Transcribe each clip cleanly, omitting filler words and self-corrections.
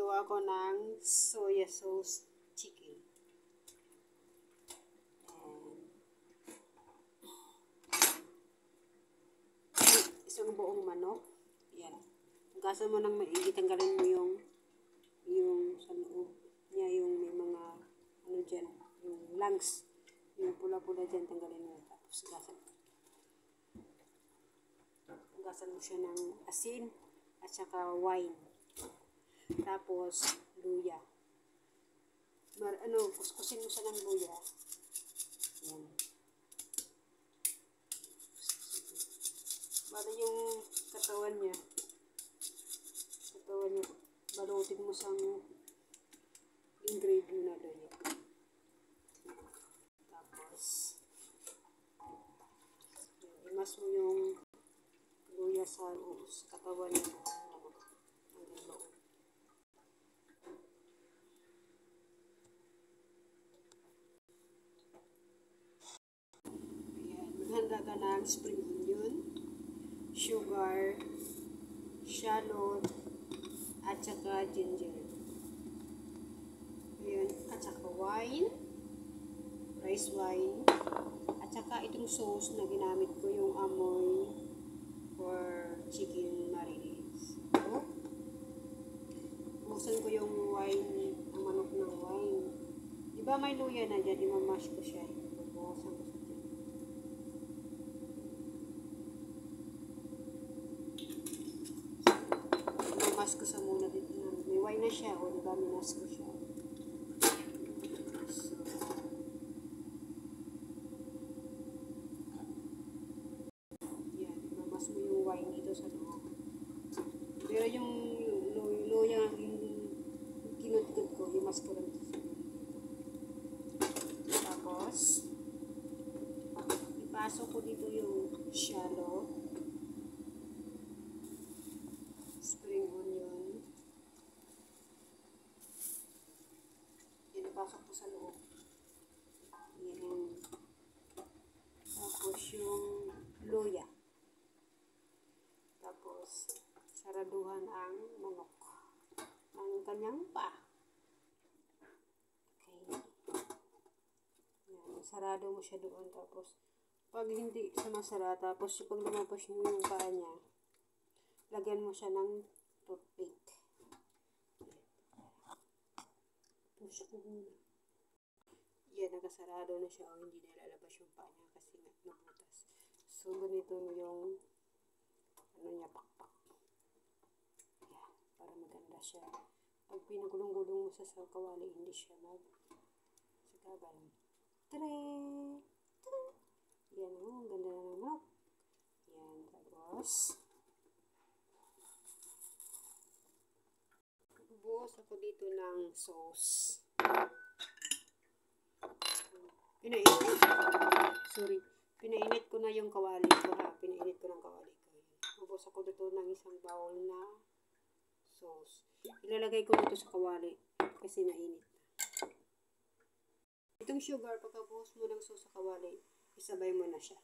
Gagawa ko ng soya sauce chicken. Isang buong manok. Yan. Hugasan mo ng maigi, tanggalin mo yung sa loob niya, yung may mga ano dyan, yung lungs, yung pula-pula dyan, tanggalin mo. Tapos hugasan mo siya ng asin at saka wine. Tapos luya. Kuskusin mo siya ng luya. Yan. Bali yung katawan niya, balutin mo sa ingredient na luya. Tapos imas mo yung luya sa katawan niya. Maghanda ka ng spring onion, sugar, shallot, at saka ginger. Ayan, at saka wine, rice wine, at saka itong sauce na ginamit ko, yung amoy for chicken marinades. So, buksan ko yung wine, ang manok ng wine. Diba may luya na dyan, imamash ko siya. Buksan ko siya dyan. Minas ko sa muna dito na. May wine na siya. O, diba? Minas ko siya. So, yan. Mamas mo yung wine dito sa loob. Pero yung luya, yung kinudkod ko, himas ko lang dito. Tapos, ipasok ko dito yung shallot, spring onion. Yan, ipasok ko sa loob. Yan. Tapos yung luya. Tapos, saraduhan ang manok. Ang kanyang pa. Okay. Yan, sarado mo siya doon. Tapos, pag hindi sumasara, tapos pag lumabas mo yung paa niya, lagyan mo siya ng toothpick. Push ko muna. Yan, nakasarado na siya o hindi na lalabas yung paa niya kasi nabutas. So, ganito yung ano niya, pakpak. Yan, para maganda siya. Pag pinagulong-gulong mo sa kawali, hindi siya sagabal. Tadaan! Yan o, ganda na naman. Yan, tapos bubuhos ako dito ng sauce. Pinainit ko na yung kawali ko ha. Pinainit ko ng kawali ko. Bubuhos ako dito ng isang bowl na sauce. Ilalagay ko dito sa kawali kasi mainit. Itong sugar, pagkabuhos mo ng sauce sa kawali, isabay mo na siya.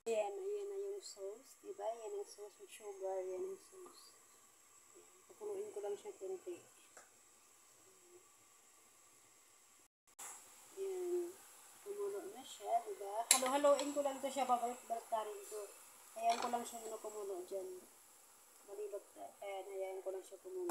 Ayan na yung sauce. Diba? Yan ang sauce with sugar. Yan ang sauce. Pakuluin ko lang siya konti. Yan. Kumulo na siya. Diba? Halo-haloin ko lang ito siya. Babalik-baliktarin ko. Hayaan ko lang siya muna kumulo dyan. Ayan ko lang siya kumulo.